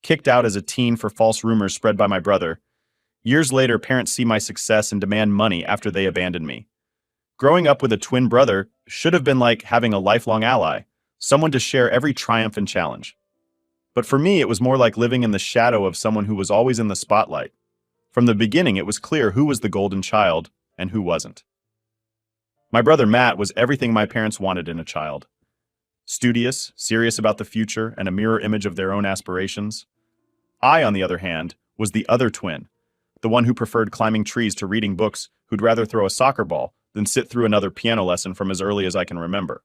kicked out as a teen for false rumors spread by my brother. Years later, parents see my success and demand money after they abandoned me. Growing up with a twin brother should have been like having a lifelong ally, someone to share every triumph and challenge. But for me, it was more like living in the shadow of someone who was always in the spotlight. From the beginning, it was clear who was the golden child and who wasn't. My brother Matt was everything my parents wanted in a child. Studious, serious about the future, and a mirror image of their own aspirations. I, on the other hand, was the other twin, the one who preferred climbing trees to reading books, who'd rather throw a soccer ball than sit through another piano lesson from as early as I can remember.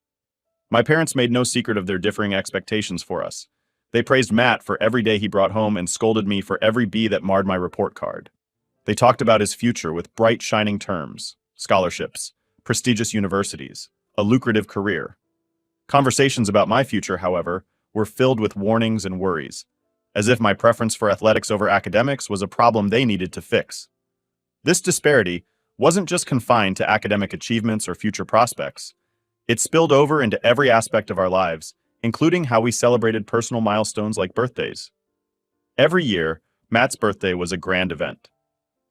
My parents made no secret of their differing expectations for us. They praised Matt for every day he brought home and scolded me for every B that marred my report card. They talked about his future with bright, shining terms: scholarships, prestigious universities, a lucrative career. Conversations about my future, however, were filled with warnings and worries, as if my preference for athletics over academics was a problem they needed to fix. This disparity wasn't just confined to academic achievements or future prospects. It spilled over into every aspect of our lives, including how we celebrated personal milestones like birthdays. Every year, Matt's birthday was a grand event.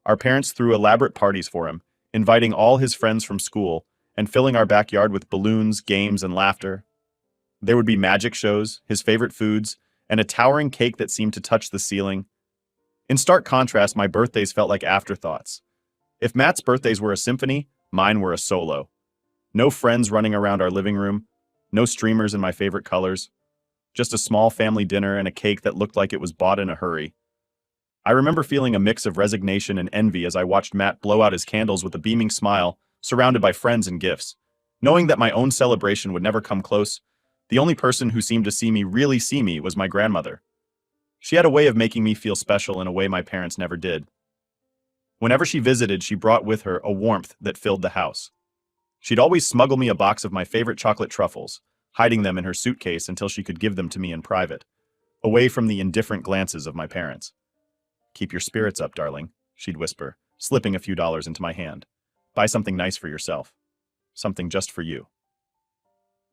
Our parents threw elaborate parties for him, inviting all his friends from school and filling our backyard with balloons, games, and laughter. There would be magic shows, his favorite foods, and a towering cake that seemed to touch the ceiling. In stark contrast, my birthdays felt like afterthoughts. If Matt's birthdays were a symphony, mine were a solo. No friends running around our living room, no streamers in my favorite colors, just a small family dinner and a cake that looked like it was bought in a hurry. I remember feeling a mix of resignation and envy as I watched Matt blow out his candles with a beaming smile, surrounded by friends and gifts. Knowing that my own celebration would never come close, the only person who seemed to really see me was my grandmother. She had a way of making me feel special in a way my parents never did. Whenever she visited, she brought with her a warmth that filled the house. She'd always smuggle me a box of my favorite chocolate truffles, hiding them in her suitcase until she could give them to me in private, away from the indifferent glances of my parents. "Keep your spirits up, darling," she'd whisper, slipping a few dollars into my hand. "Buy something nice for yourself. Something just for you."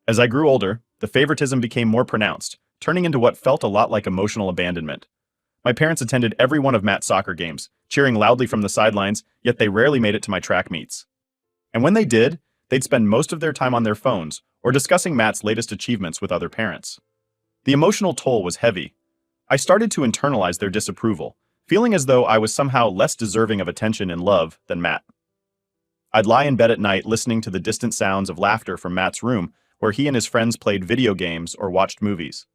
As I grew older, the favoritism became more pronounced, turning into what felt a lot like emotional abandonment. My parents attended every one of Matt's soccer games, cheering loudly from the sidelines, yet they rarely made it to my track meets. And when they did, they'd spend most of their time on their phones or discussing Matt's latest achievements with other parents. The emotional toll was heavy. I started to internalize their disapproval, feeling as though I was somehow less deserving of attention and love than Matt. I'd lie in bed at night listening to the distant sounds of laughter from Matt's room, where he and his friends played video games or watched movies.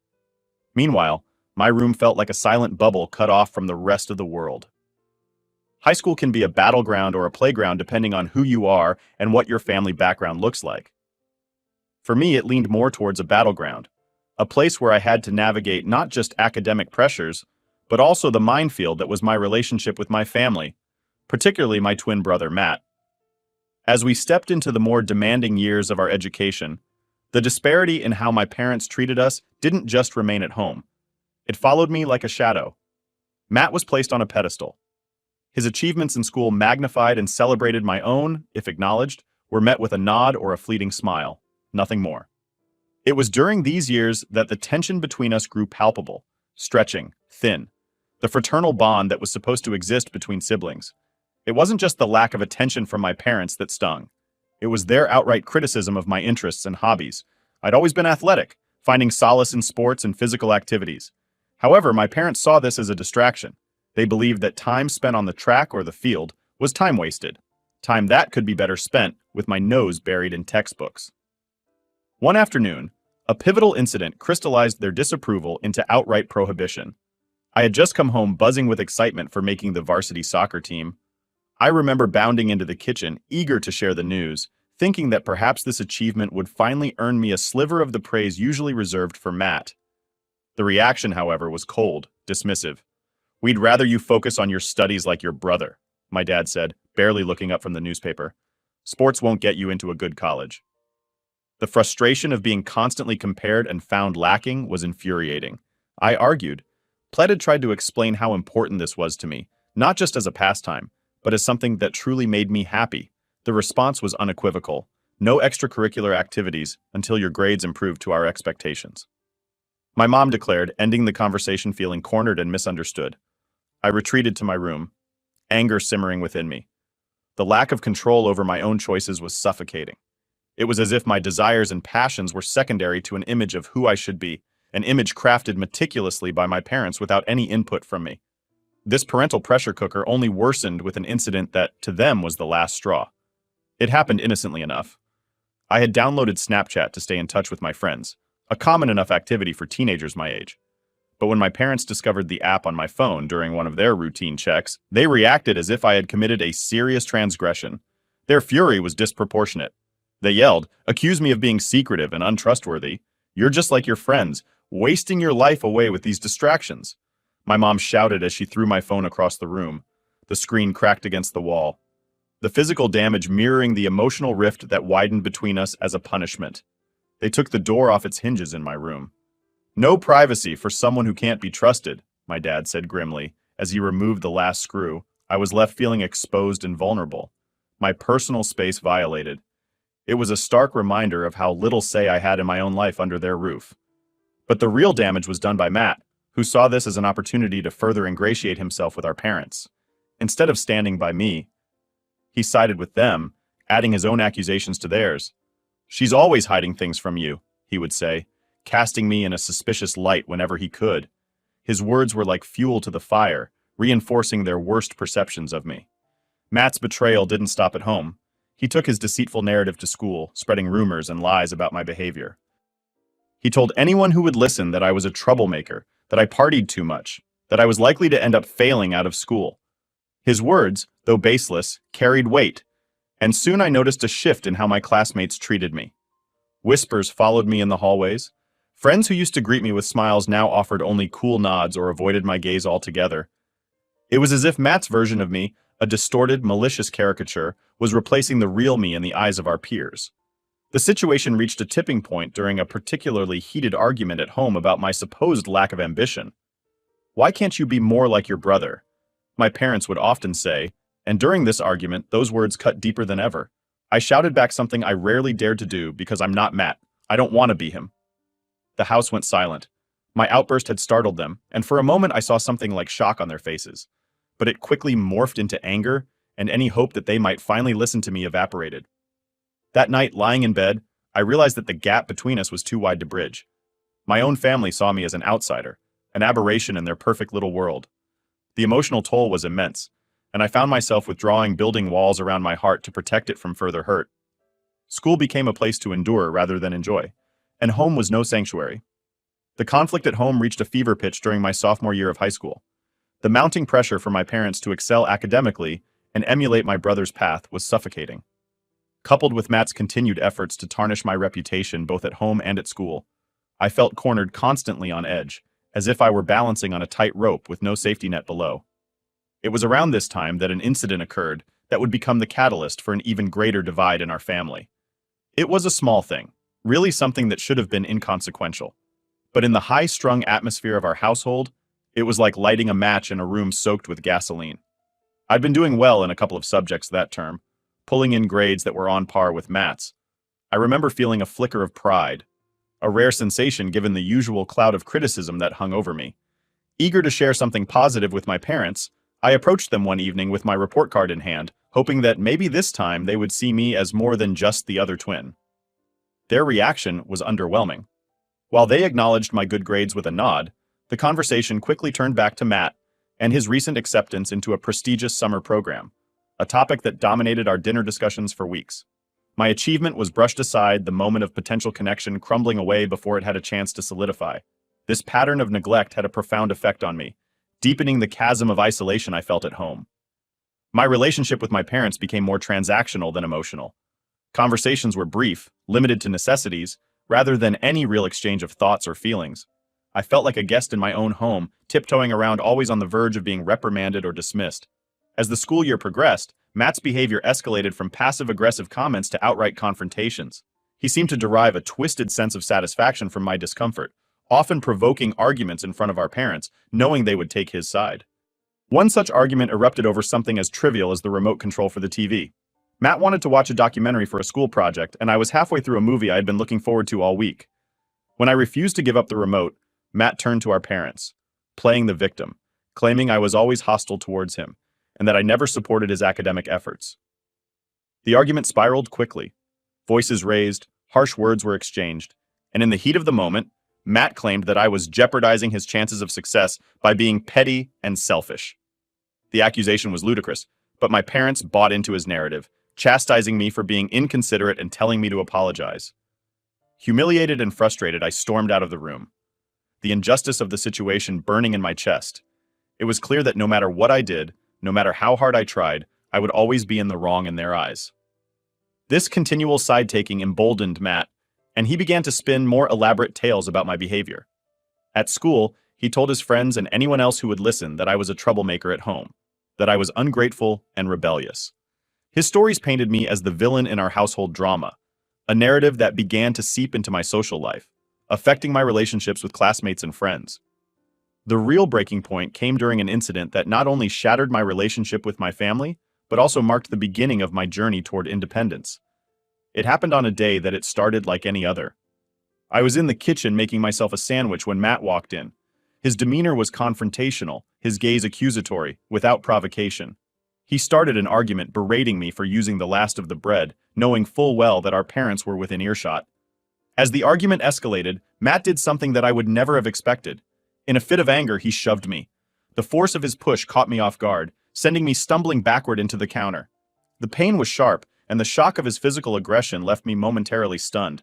Meanwhile, my room felt like a silent bubble cut off from the rest of the world. High school can be a battleground or a playground depending on who you are and what your family background looks like. For me, it leaned more towards a battleground, a place where I had to navigate not just academic pressures, but also the minefield that was my relationship with my family, particularly my twin brother Matt. As we stepped into the more demanding years of our education, the disparity in how my parents treated us didn't just remain at home. It followed me like a shadow. Matt was placed on a pedestal. His achievements in school, magnified and celebrated, my own, if acknowledged, were met with a nod or a fleeting smile, nothing more. It was during these years that the tension between us grew palpable, stretching, thin, the fraternal bond that was supposed to exist between siblings. It wasn't just the lack of attention from my parents that stung. It was their outright criticism of my interests and hobbies. I'd always been athletic, finding solace in sports and physical activities. However, my parents saw this as a distraction. They believed that time spent on the track or the field was time wasted, time that could be better spent with my nose buried in textbooks. One afternoon, a pivotal incident crystallized their disapproval into outright prohibition. I had just come home buzzing with excitement for making the varsity soccer team. I remember bounding into the kitchen, eager to share the news, thinking that perhaps this achievement would finally earn me a sliver of the praise usually reserved for Matt. The reaction, however, was cold, dismissive. "We'd rather you focus on your studies like your brother," my dad said, barely looking up from the newspaper. "Sports won't get you into a good college." The frustration of being constantly compared and found lacking was infuriating. I argued. Pled had tried to explain how important this was to me, not just as a pastime, but as something that truly made me happy. The response was unequivocal. No extracurricular activities until your grades improved to our expectations. My mom declared, ending the conversation feeling cornered and misunderstood. I retreated to my room, anger simmering within me. The lack of control over my own choices was suffocating. It was as if my desires and passions were secondary to an image of who I should be, an image crafted meticulously by my parents without any input from me. This parental pressure cooker only worsened with an incident that, to them, was the last straw. It happened innocently enough. I had downloaded Snapchat to stay in touch with my friends, a common enough activity for teenagers my age. But when my parents discovered the app on my phone during one of their routine checks, they reacted as if I had committed a serious transgression. Their fury was disproportionate. They yelled, accused me of being secretive and untrustworthy. You're just like your friends, wasting your life away with these distractions. My mom shouted as she threw my phone across the room. The screen cracked against the wall, the physical damage mirroring the emotional rift that widened between us as a punishment. They took the door off its hinges in my room. No privacy for someone who can't be trusted, my dad said grimly, as he removed the last screw. I was left feeling exposed and vulnerable, my personal space violated. It was a stark reminder of how little say I had in my own life under their roof. But the real damage was done by Matt, who saw this as an opportunity to further ingratiate himself with our parents. Instead of standing by me, he sided with them, adding his own accusations to theirs. She's always hiding things from you, he would say, casting me in a suspicious light whenever he could. His words were like fuel to the fire, reinforcing their worst perceptions of me. Matt's betrayal didn't stop at home. He took his deceitful narrative to school, spreading rumors and lies about my behavior. He told anyone who would listen that I was a troublemaker, that I partied too much, that I was likely to end up failing out of school. His words, though baseless, carried weight, and soon I noticed a shift in how my classmates treated me. Whispers followed me in the hallways. Friends who used to greet me with smiles now offered only cool nods or avoided my gaze altogether. It was as if Matt's version of me, a distorted, malicious caricature, was replacing the real me in the eyes of our peers. The situation reached a tipping point during a particularly heated argument at home about my supposed lack of ambition. Why can't you be more like your brother? My parents would often say, and during this argument, those words cut deeper than ever. I shouted back something I rarely dared to do because I'm not Matt. I don't want to be him. The house went silent. My outburst had startled them, and for a moment I saw something like shock on their faces. But it quickly morphed into anger, and any hope that they might finally listen to me evaporated. That night, lying in bed, I realized that the gap between us was too wide to bridge. My own family saw me as an outsider, an aberration in their perfect little world. The emotional toll was immense, and I found myself withdrawing, building walls around my heart to protect it from further hurt. School became a place to endure rather than enjoy, and home was no sanctuary. The conflict at home reached a fever pitch during my sophomore year of high school. The mounting pressure for my parents to excel academically and emulate my brother's path was suffocating. Coupled with Matt's continued efforts to tarnish my reputation both at home and at school, I felt cornered constantly on edge, as if I were balancing on a tight rope with no safety net below. It was around this time that an incident occurred that would become the catalyst for an even greater divide in our family. It was a small thing, really something that should have been inconsequential. But in the high-strung atmosphere of our household, it was like lighting a match in a room soaked with gasoline. I'd been doing well in a couple of subjects that term, pulling in grades that were on par with Matt's. I remember feeling a flicker of pride, a rare sensation given the usual cloud of criticism that hung over me. Eager to share something positive with my parents, I approached them one evening with my report card in hand, hoping that maybe this time they would see me as more than just the other twin. Their reaction was underwhelming. While they acknowledged my good grades with a nod, the conversation quickly turned back to Matt and his recent acceptance into a prestigious summer program, a topic that dominated our dinner discussions for weeks. My achievement was brushed aside, the moment of potential connection crumbling away before it had a chance to solidify. This pattern of neglect had a profound effect on me, deepening the chasm of isolation I felt at home. My relationship with my parents became more transactional than emotional. Conversations were brief, limited to necessities, rather than any real exchange of thoughts or feelings. I felt like a guest in my own home, tiptoeing around, always on the verge of being reprimanded or dismissed. As the school year progressed, Matt's behavior escalated from passive-aggressive comments to outright confrontations. He seemed to derive a twisted sense of satisfaction from my discomfort, often provoking arguments in front of our parents, knowing they would take his side. One such argument erupted over something as trivial as the remote control for the TV. Matt wanted to watch a documentary for a school project, and I was halfway through a movie I had been looking forward to all week. When I refused to give up the remote, Matt turned to our parents, playing the victim, claiming I was always hostile towards him, and that I never supported his academic efforts. The argument spiraled quickly. Voices raised, harsh words were exchanged, and in the heat of the moment, Matt claimed that I was jeopardizing his chances of success by being petty and selfish. The accusation was ludicrous, but my parents bought into his narrative, chastising me for being inconsiderate and telling me to apologize. Humiliated and frustrated, I stormed out of the room, the injustice of the situation burning in my chest. It was clear that no matter what I did, no matter how hard I tried, I would always be in the wrong in their eyes. This continual side-taking emboldened Matt, and he began to spin more elaborate tales about my behavior. At school, he told his friends and anyone else who would listen that I was a troublemaker at home, that I was ungrateful and rebellious. His stories painted me as the villain in our household drama, a narrative that began to seep into my social life, affecting my relationships with classmates and friends. The real breaking point came during an incident that not only shattered my relationship with my family, but also marked the beginning of my journey toward independence. It happened on a day that it started like any other. I was in the kitchen making myself a sandwich when Matt walked in. His demeanor was confrontational, his gaze accusatory, without provocation. He started an argument berating me for using the last of the bread, knowing full well that our parents were within earshot. As the argument escalated, Matt did something that I would never have expected. In a fit of anger, he shoved me. The force of his push caught me off guard, sending me stumbling backward into the counter. The pain was sharp, and the shock of his physical aggression left me momentarily stunned.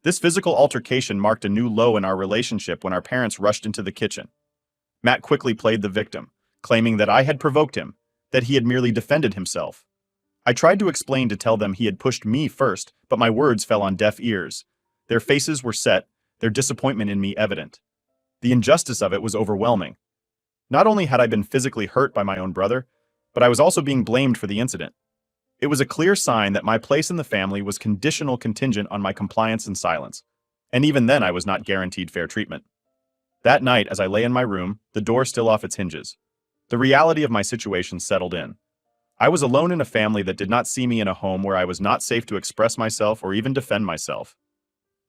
This physical altercation marked a new low in our relationship when our parents rushed into the kitchen. Matt quickly played the victim, claiming that I had provoked him, that he had merely defended himself. I tried to explain to tell them he had pushed me first, but my words fell on deaf ears. Their faces were set, their disappointment in me evident. The injustice of it was overwhelming. Not only had I been physically hurt by my own brother, but I was also being blamed for the incident. It was a clear sign that my place in the family was contingent on my compliance and silence, and even then I was not guaranteed fair treatment. That night, as I lay in my room, the door still off its hinges, the reality of my situation settled in. I was alone in a family that did not see me in a home where I was not safe to express myself or even defend myself.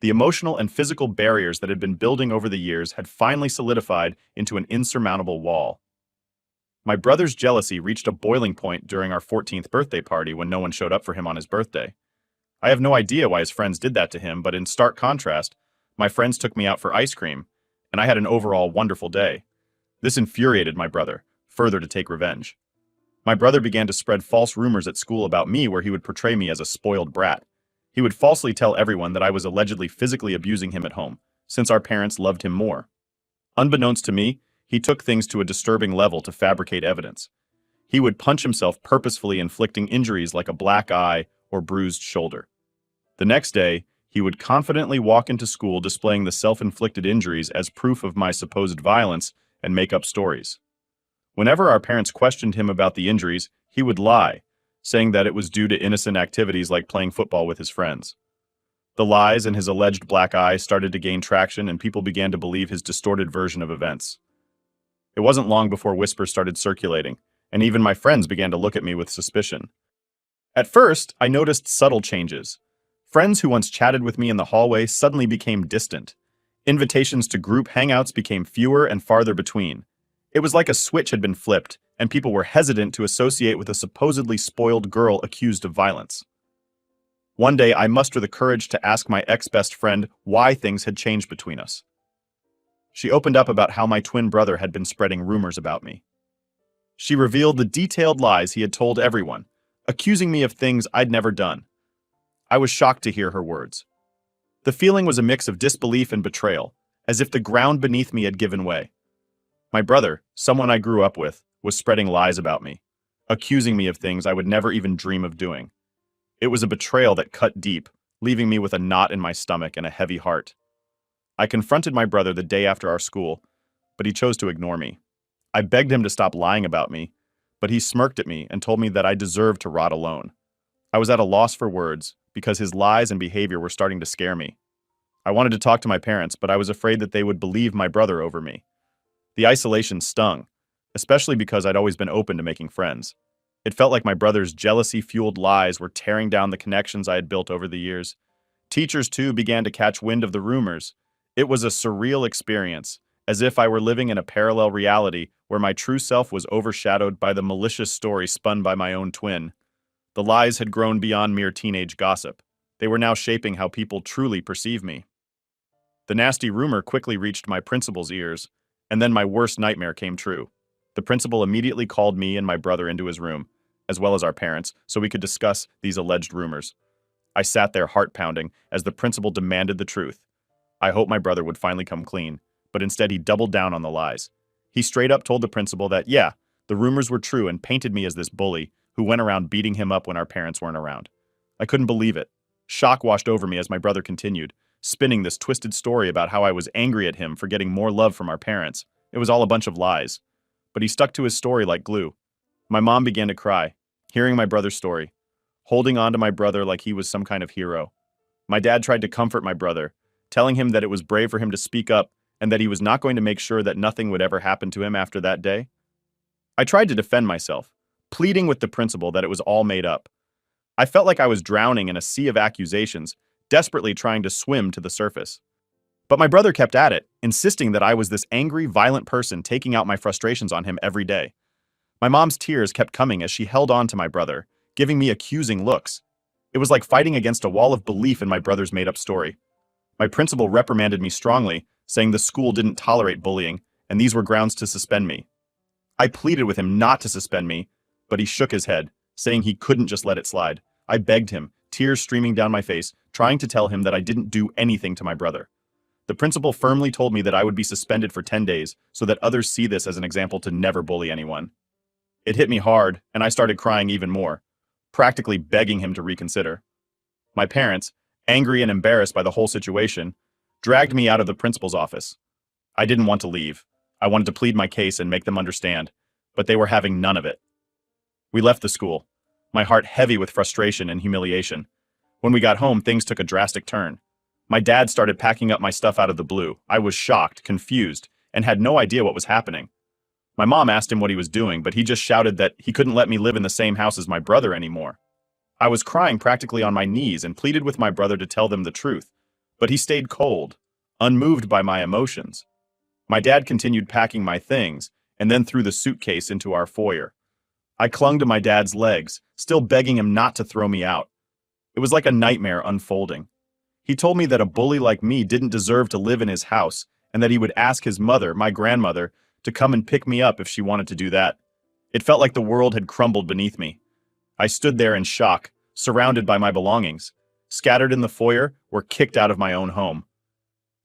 The emotional and physical barriers that had been building over the years had finally solidified into an insurmountable wall. My brother's jealousy reached a boiling point during our 14th birthday party when no one showed up for him on his birthday. I have no idea why his friends did that to him, but in stark contrast, my friends took me out for ice cream, and I had an overall wonderful day. This infuriated my brother, further to take revenge. My brother began to spread false rumors at school about me where he would portray me as a spoiled brat. He would falsely tell everyone that I was allegedly physically abusing him at home, since our parents loved him more. Unbeknownst to me, he took things to a disturbing level to fabricate evidence. He would punch himself purposefully, inflicting injuries like a black eye or bruised shoulder. The next day, he would confidently walk into school displaying the self-inflicted injuries as proof of my supposed violence and make up stories. Whenever our parents questioned him about the injuries, he would lie, saying that it was due to innocent activities like playing football with his friends. The lies and his alleged black eye started to gain traction, and people began to believe his distorted version of events. It wasn't long before whispers started circulating, and even my friends began to look at me with suspicion. At first, I noticed subtle changes. Friends who once chatted with me in the hallway suddenly became distant. Invitations to group hangouts became fewer and farther between. It was like a switch had been flipped, and people were hesitant to associate with a supposedly spoiled girl accused of violence. One day, I mustered the courage to ask my ex-best friend why things had changed between us. She opened up about how my twin brother had been spreading rumors about me. She revealed the detailed lies he had told everyone, accusing me of things I'd never done. I was shocked to hear her words. The feeling was a mix of disbelief and betrayal, as if the ground beneath me had given way. My brother, someone I grew up with, was spreading lies about me, accusing me of things I would never even dream of doing. It was a betrayal that cut deep, leaving me with a knot in my stomach and a heavy heart. I confronted my brother the day after our school, but he chose to ignore me. I begged him to stop lying about me, but he smirked at me and told me that I deserved to rot alone. I was at a loss for words, because his lies and behavior were starting to scare me. I wanted to talk to my parents, but I was afraid that they would believe my brother over me. The isolation stung, especially because I'd always been open to making friends. It felt like my brother's jealousy-fueled lies were tearing down the connections I had built over the years. Teachers, too, began to catch wind of the rumors, It was a surreal experience, as if I were living in a parallel reality where my true self was overshadowed by the malicious story spun by my own twin. The lies had grown beyond mere teenage gossip. They were now shaping how people truly perceive me. The nasty rumor quickly reached my principal's ears, and then my worst nightmare came true. The principal immediately called me and my brother into his room, as well as our parents, so we could discuss these alleged rumors. I sat there heart pounding as the principal demanded the truth. I hoped my brother would finally come clean, but instead he doubled down on the lies. He straight up told the principal that, yeah, the rumors were true and painted me as this bully who went around beating him up when our parents weren't around. I couldn't believe it. Shock washed over me as my brother continued, spinning this twisted story about how I was angry at him for getting more love from our parents. It was all a bunch of lies. But he stuck to his story like glue. My mom began to cry, hearing my brother's story, holding on to my brother like he was some kind of hero. My dad tried to comfort my brother, telling him that it was brave for him to speak up and that he was not going to make sure that nothing would ever happen to him after that day. I tried to defend myself, pleading with the principal that it was all made up. I felt like I was drowning in a sea of accusations, desperately trying to swim to the surface. But my brother kept at it, insisting that I was this angry, violent person taking out my frustrations on him every day. My mom's tears kept coming as she held on to my brother, giving me accusing looks. It was like fighting against a wall of belief in my brother's made-up story. My principal reprimanded me strongly, saying the school didn't tolerate bullying, and these were grounds to suspend me. I pleaded with him not to suspend me, but he shook his head, saying he couldn't just let it slide. I begged him, tears streaming down my face, trying to tell him that I didn't do anything to my brother. The principal firmly told me that I would be suspended for 10 days so that others see this as an example to never bully anyone. It hit me hard, and I started crying even more, practically begging him to reconsider. My parents, angry and embarrassed by the whole situation, dragged me out of the principal's office. I didn't want to leave. I wanted to plead my case and make them understand, but they were having none of it. We left the school, my heart heavy with frustration and humiliation. When we got home, things took a drastic turn. My dad started packing up my stuff out of the blue. I was shocked, confused, and had no idea what was happening. My mom asked him what he was doing, but he just shouted that he couldn't let me live in the same house as my brother anymore. I was crying practically on my knees and pleaded with my brother to tell them the truth, but he stayed cold, unmoved by my emotions. My dad continued packing my things and then threw the suitcase into our foyer. I clung to my dad's legs, still begging him not to throw me out. It was like a nightmare unfolding. He told me that a bully like me didn't deserve to live in his house and that he would ask his mother, my grandmother, to come and pick me up if she wanted to do that. It felt like the world had crumbled beneath me. I stood there in shock, surrounded by my belongings, scattered in the foyer or kicked out of my own home.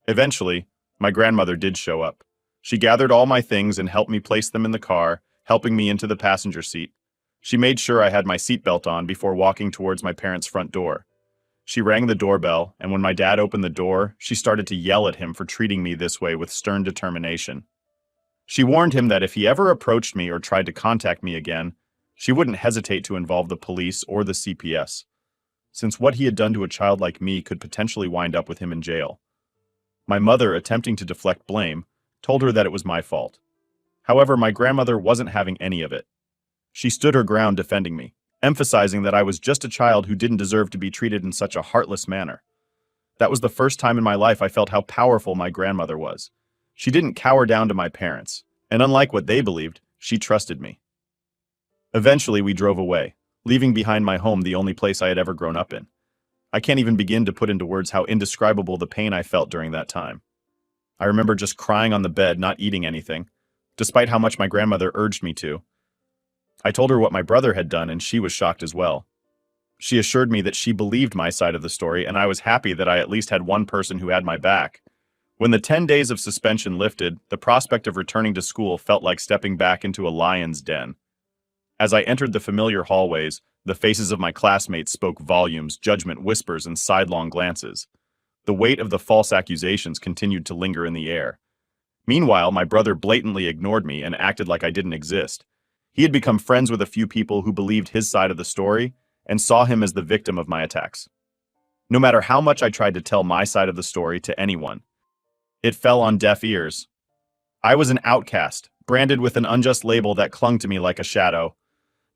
Eventually, my grandmother did show up. She gathered all my things and helped me place them in the car, helping me into the passenger seat. She made sure I had my seatbelt on before walking towards my parents' front door. She rang the doorbell, and when my dad opened the door, she started to yell at him for treating me this way with stern determination. She warned him that if he ever approached me or tried to contact me again, she wouldn't hesitate to involve the police or the CPS, since what he had done to a child like me could potentially wind up with him in jail. My mother, attempting to deflect blame, told her that it was my fault. However, my grandmother wasn't having any of it. She stood her ground defending me, emphasizing that I was just a child who didn't deserve to be treated in such a heartless manner. That was the first time in my life I felt how powerful my grandmother was. She didn't cower down to my parents, and unlike what they believed, she trusted me. Eventually, we drove away, leaving behind my home, the only place I had ever grown up in. I can't even begin to put into words how indescribable the pain I felt during that time. I remember just crying on the bed, not eating anything, despite how much my grandmother urged me to. I told her what my brother had done, and she was shocked as well. She assured me that she believed my side of the story, and I was happy that I at least had one person who had my back. When the 10 days of suspension lifted, the prospect of returning to school felt like stepping back into a lion's den. As I entered the familiar hallways, the faces of my classmates spoke volumes, judgment whispers, and sidelong glances. The weight of the false accusations continued to linger in the air. Meanwhile, my brother blatantly ignored me and acted like I didn't exist. He had become friends with a few people who believed his side of the story and saw him as the victim of my attacks. No matter how much I tried to tell my side of the story to anyone, it fell on deaf ears. I was an outcast, branded with an unjust label that clung to me like a shadow.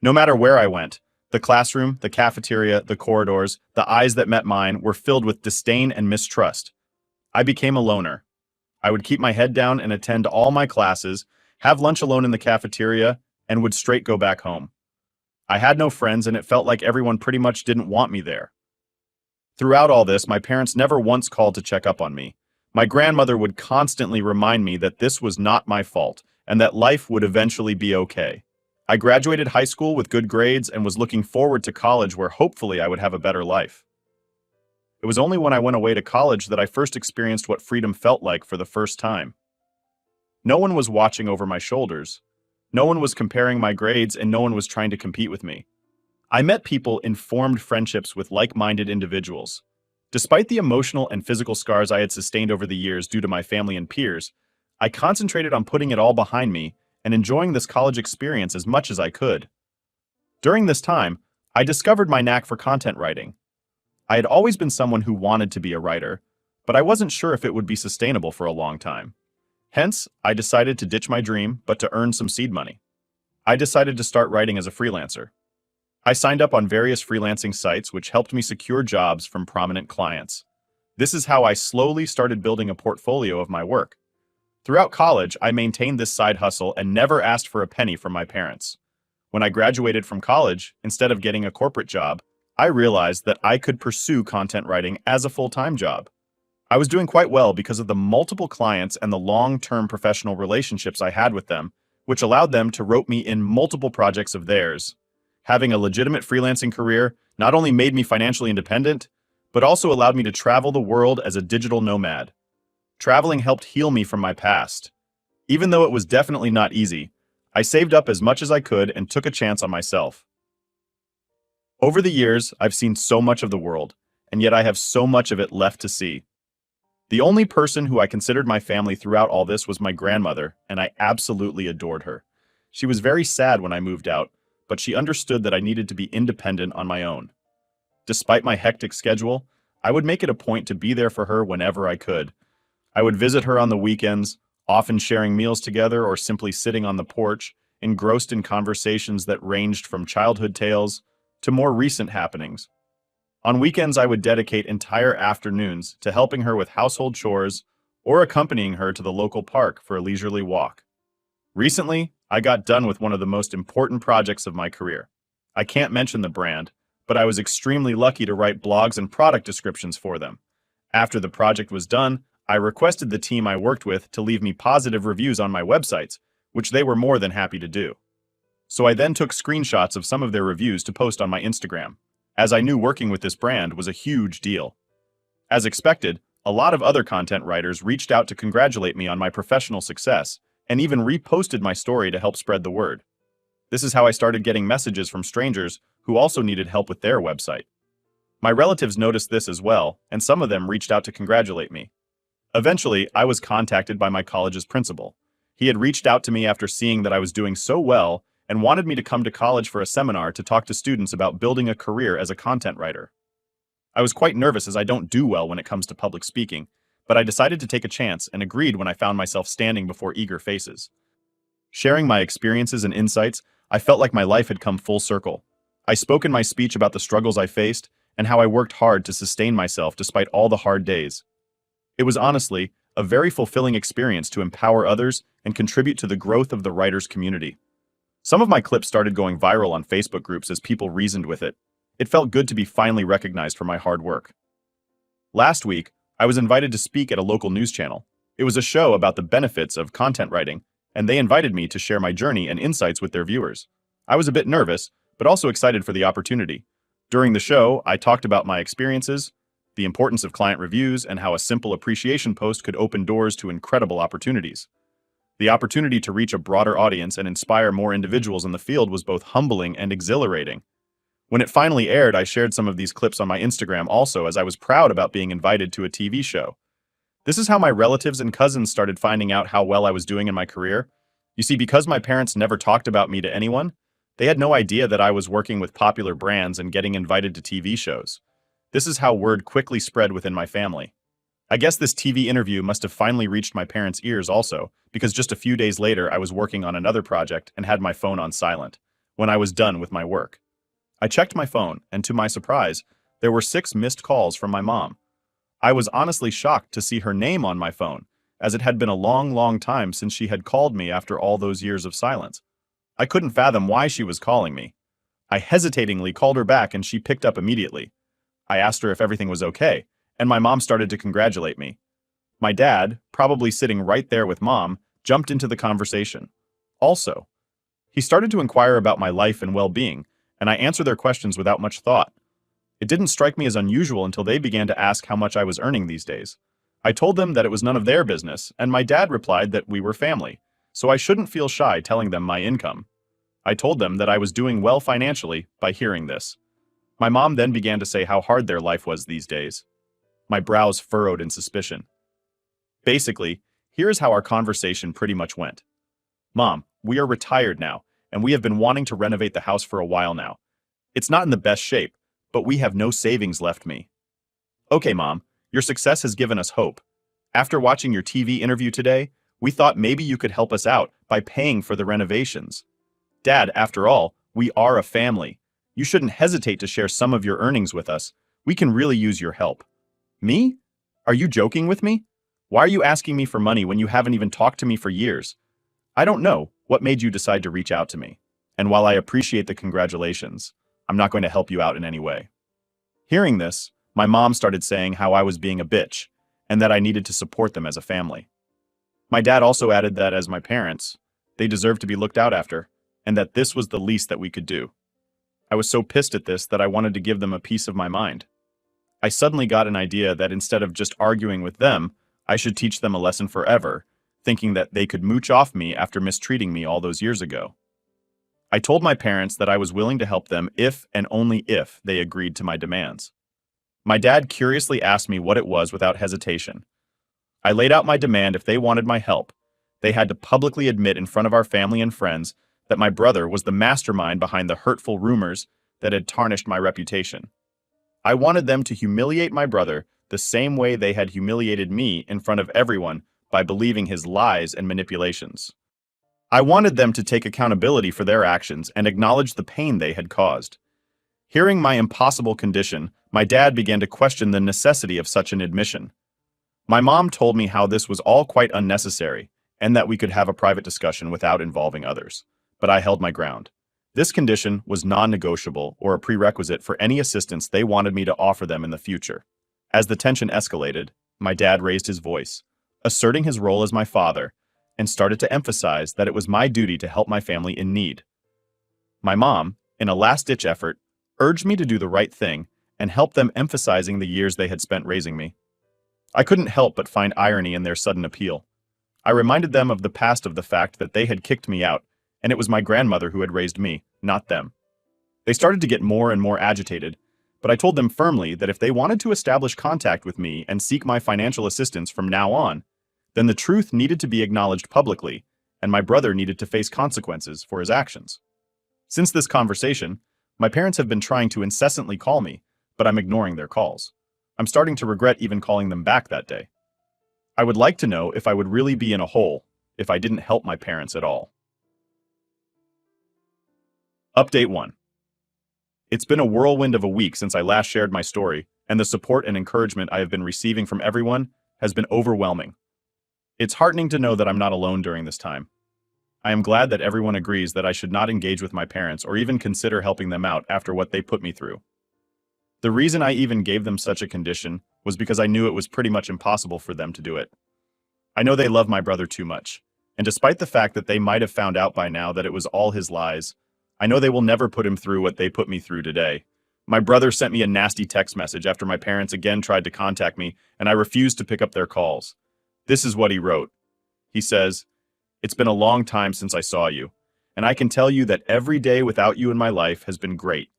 No matter where I went, the classroom, the cafeteria, the corridors, the eyes that met mine were filled with disdain and mistrust. I became a loner. I would keep my head down and attend all my classes, have lunch alone in the cafeteria, and would straight go back home. I had no friends, and it felt like everyone pretty much didn't want me there. Throughout all this, my parents never once called to check up on me. My grandmother would constantly remind me that this was not my fault and that life would eventually be okay. I graduated high school with good grades and was looking forward to college where hopefully I would have a better life. It was only when I went away to college that I first experienced what freedom felt like for the first time. No one was watching over my shoulders. No one was comparing my grades, and no one was trying to compete with me. I met people and formed friendships with like-minded individuals. Despite the emotional and physical scars I had sustained over the years due to my family and peers, I concentrated on putting it all behind me and enjoying this college experience as much as I could. During this time, I discovered my knack for content writing. I had always been someone who wanted to be a writer, but I wasn't sure if it would be sustainable for a long time. Hence, I decided to ditch my dream, but to earn some seed money. I decided to start writing as a freelancer. I signed up on various freelancing sites which helped me secure jobs from prominent clients. This is how I slowly started building a portfolio of my work. Throughout college, I maintained this side hustle and never asked for a penny from my parents. When I graduated from college, instead of getting a corporate job, I realized that I could pursue content writing as a full-time job. I was doing quite well because of the multiple clients and the long-term professional relationships I had with them, which allowed them to rope me in multiple projects of theirs. Having a legitimate freelancing career not only made me financially independent, but also allowed me to travel the world as a digital nomad. Traveling helped heal me from my past. Even though it was definitely not easy, I saved up as much as I could and took a chance on myself. Over the years, I've seen so much of the world, and yet I have so much of it left to see. The only person who I considered my family throughout all this was my grandmother, and I absolutely adored her. She was very sad when I moved out, but she understood that I needed to be independent on my own. Despite my hectic schedule, I would make it a point to be there for her whenever I could. I would visit her on the weekends, often sharing meals together or simply sitting on the porch, engrossed in conversations that ranged from childhood tales to more recent happenings. On weekends, I would dedicate entire afternoons to helping her with household chores or accompanying her to the local park for a leisurely walk. Recently, I got done with one of the most important projects of my career. I can't mention the brand, but I was extremely lucky to write blogs and product descriptions for them. After the project was done, I requested the team I worked with to leave me positive reviews on my websites, which they were more than happy to do. So I then took screenshots of some of their reviews to post on my Instagram, as I knew working with this brand was a huge deal. As expected, a lot of other content writers reached out to congratulate me on my professional success, and even reposted my story to help spread the word. This is how I started getting messages from strangers who also needed help with their website. My relatives noticed this as well, and some of them reached out to congratulate me. Eventually, I was contacted by my college's principal. He had reached out to me after seeing that I was doing so well and wanted me to come to college for a seminar to talk to students about building a career as a content writer. I was quite nervous as I don't do well when it comes to public speaking, but I decided to take a chance and agreed when I found myself standing before eager faces. Sharing my experiences and insights, I felt like my life had come full circle. I spoke in my speech about the struggles I faced and how I worked hard to sustain myself despite all the hard days. It was honestly a very fulfilling experience to empower others and contribute to the growth of the writers' community. Some of my clips started going viral on Facebook groups as people reasoned with it. It felt good to be finally recognized for my hard work. Last week, I was invited to speak at a local news channel. It was a show about the benefits of content writing, and they invited me to share my journey and insights with their viewers. I was a bit nervous, but also excited for the opportunity. During the show, I talked about my experiences, the importance of client reviews, and how a simple appreciation post could open doors to incredible opportunities. The opportunity to reach a broader audience and inspire more individuals in the field was both humbling and exhilarating. When it finally aired, I shared some of these clips on my Instagram also, as I was proud about being invited to a TV show. This is how my relatives and cousins started finding out how well I was doing in my career. You see, because my parents never talked about me to anyone, they had no idea that I was working with popular brands and getting invited to TV shows. This is how word quickly spread within my family. I guess this TV interview must have finally reached my parents' ears also, because just a few days later I was working on another project and had my phone on silent, when I was done with my work. I checked my phone, and to my surprise, there were 6 missed calls from my mom. I was honestly shocked to see her name on my phone, as it had been a long, long time since she had called me after all those years of silence. I couldn't fathom why she was calling me. I hesitatingly called her back and she picked up immediately. I asked her if everything was okay, and my mom started to congratulate me. My dad, probably sitting right there with mom, jumped into the conversation. Also, he started to inquire about my life and well-being, and I answered their questions without much thought. It didn't strike me as unusual until they began to ask how much I was earning these days. I told them that it was none of their business, and my dad replied that we were family, so I shouldn't feel shy telling them my income. I told them that I was doing well financially by hearing this. My mom then began to say how hard their life was these days. My brows furrowed in suspicion. Basically, here's how our conversation pretty much went. Mom, we are retired now, and we have been wanting to renovate the house for a while now. It's not in the best shape, but we have no savings left me. Okay, Mom, your success has given us hope. After watching your TV interview today, we thought maybe you could help us out by paying for the renovations. Dad, after all, we are a family. You shouldn't hesitate to share some of your earnings with us. We can really use your help. Me? Are you joking with me? Why are you asking me for money when you haven't even talked to me for years? I don't know what made you decide to reach out to me. And while I appreciate the congratulations, I'm not going to help you out in any way. Hearing this, my mom started saying how I was being a bitch and that I needed to support them as a family. My dad also added that as my parents, they deserved to be looked out after, and that this was the least that we could do. I was so pissed at this that I wanted to give them a piece of my mind. I suddenly got an idea that instead of just arguing with them, I should teach them a lesson forever, thinking that they could mooch off me after mistreating me all those years ago. I told my parents that I was willing to help them if and only if they agreed to my demands. My dad curiously asked me what it was without hesitation. I laid out my demand if they wanted my help. They had to publicly admit in front of our family and friends that my brother was the mastermind behind the hurtful rumors that had tarnished my reputation. I wanted them to humiliate my brother the same way they had humiliated me in front of everyone by believing his lies and manipulations. I wanted them to take accountability for their actions and acknowledge the pain they had caused. Hearing my impossible condition, my dad began to question the necessity of such an admission. My mom told me how this was all quite unnecessary and that we could have a private discussion without involving others, but I held my ground. This condition was non-negotiable or a prerequisite for any assistance they wanted me to offer them in the future. As the tension escalated, my dad raised his voice, asserting his role as my father, and started to emphasize that it was my duty to help my family in need. My mom, in a last-ditch effort, urged me to do the right thing and help them, emphasizing the years they had spent raising me. I couldn't help but find irony in their sudden appeal. I reminded them of the past, of the fact that they had kicked me out, and it was my grandmother who had raised me, not them. They started to get more and more agitated, but I told them firmly that if they wanted to establish contact with me and seek my financial assistance from now on, then the truth needed to be acknowledged publicly, and my brother needed to face consequences for his actions. Since this conversation, my parents have been trying to incessantly call me, but I'm ignoring their calls. I'm starting to regret even calling them back that day. I would like to know if I would really be in a hole if I didn't help my parents at all. Update 1. It's been a whirlwind of a week since I last shared my story, and the support and encouragement I have been receiving from everyone has been overwhelming. It's heartening to know that I'm not alone during this time. I am glad that everyone agrees that I should not engage with my parents or even consider helping them out after what they put me through. The reason I even gave them such a condition was because I knew it was pretty much impossible for them to do it. I know they love my brother too much, and despite the fact that they might have found out by now that it was all his lies, I know they will never put him through what they put me through today. My brother sent me a nasty text message after my parents again tried to contact me, and I refused to pick up their calls. This is what he wrote. He says, "It's been a long time since I saw you, and I can tell you that every day without you in my life has been great.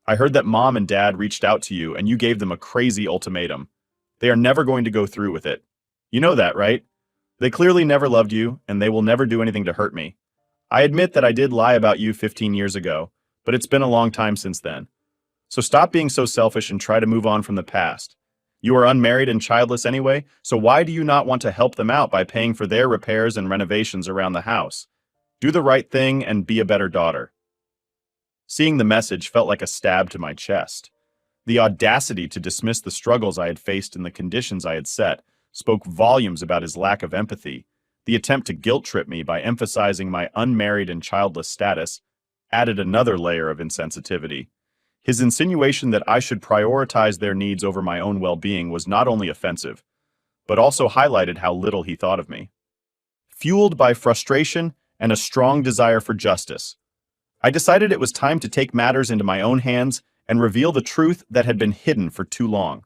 I heard that Mom and Dad reached out to you and you gave them a crazy ultimatum. They are never going to go through with it. You know that, right? They clearly never loved you, and they will never do anything to hurt me. I admit that I did lie about you 15 years ago, but it's been a long time since then. So stop being so selfish and try to move on from the past. You are unmarried and childless anyway, so why do you not want to help them out by paying for their repairs and renovations around the house? Do the right thing and be a better daughter." Seeing the message felt like a stab to my chest. The audacity to dismiss the struggles I had faced and the conditions I had set spoke volumes about his lack of empathy. The attempt to guilt trip me by emphasizing my unmarried and childless status added another layer of insensitivity. His insinuation that I should prioritize their needs over my own well-being was not only offensive, but also highlighted how little he thought of me. Fueled by frustration and a strong desire for justice, I decided it was time to take matters into my own hands and reveal the truth that had been hidden for too long.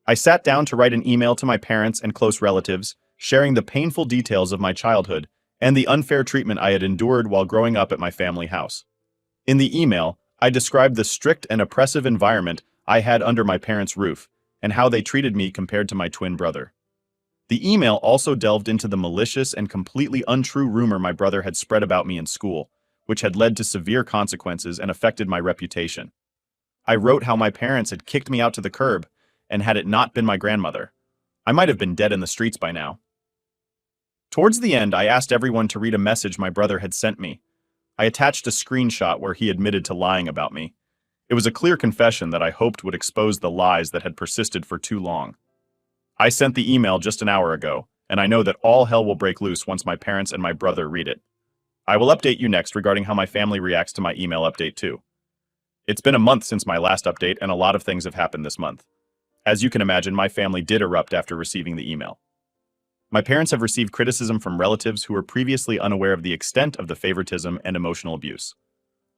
I sat down to write an email to my parents and close relatives, sharing the painful details of my childhood and the unfair treatment I had endured while growing up at my family house. In the email, I described the strict and oppressive environment I had under my parents' roof and how they treated me compared to my twin brother. The email also delved into the malicious and completely untrue rumor my brother had spread about me in school, which had led to severe consequences and affected my reputation. I wrote how my parents had kicked me out to the curb, and had it not been my grandmother, I might have been dead in the streets by now. Towards the end, I asked everyone to read a message my brother had sent me. I attached a screenshot where he admitted to lying about me. It was a clear confession that I hoped would expose the lies that had persisted for too long. I sent the email just an hour ago, and I know that all hell will break loose once my parents and my brother read it. I will update you next regarding how my family reacts to my email update too. It's been a month since my last update, and a lot of things have happened this month. As you can imagine, my family did erupt after receiving the email. My parents have received criticism from relatives who were previously unaware of the extent of the favoritism and emotional abuse.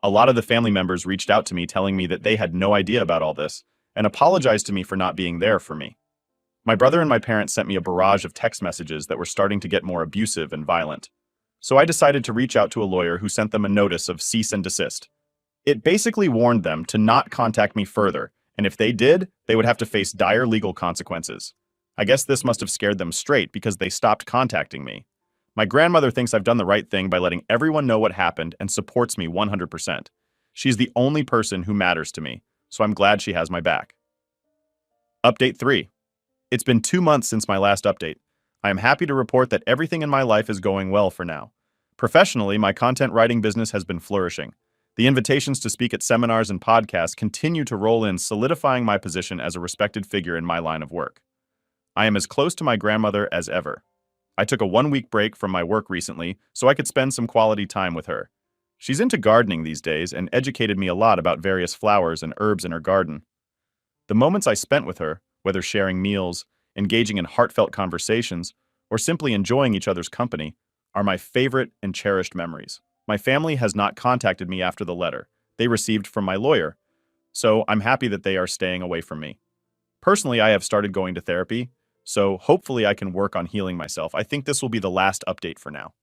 A lot of the family members reached out to me telling me that they had no idea about all this, and apologized to me for not being there for me. My brother and my parents sent me a barrage of text messages that were starting to get more abusive and violent. So I decided to reach out to a lawyer who sent them a notice of cease and desist. It basically warned them to not contact me further, and if they did, they would have to face dire legal consequences. I guess this must have scared them straight because they stopped contacting me. My grandmother thinks I've done the right thing by letting everyone know what happened and supports me 100%. She's the only person who matters to me, so I'm glad she has my back. Update 3. It's been 2 months since my last update. I am happy to report that everything in my life is going well for now. Professionally, my content writing business has been flourishing. The invitations to speak at seminars and podcasts continue to roll in, solidifying my position as a respected figure in my line of work. I am as close to my grandmother as ever. I took a 1-week break from my work recently so I could spend some quality time with her. She's into gardening these days and educated me a lot about various flowers and herbs in her garden. The moments I spent with her, whether sharing meals, engaging in heartfelt conversations, or simply enjoying each other's company, are my favorite and cherished memories. My family has not contacted me after the letter they received from my lawyer, so I'm happy that they are staying away from me. Personally, I have started going to therapy, so hopefully I can work on healing myself. I think this will be the last update for now.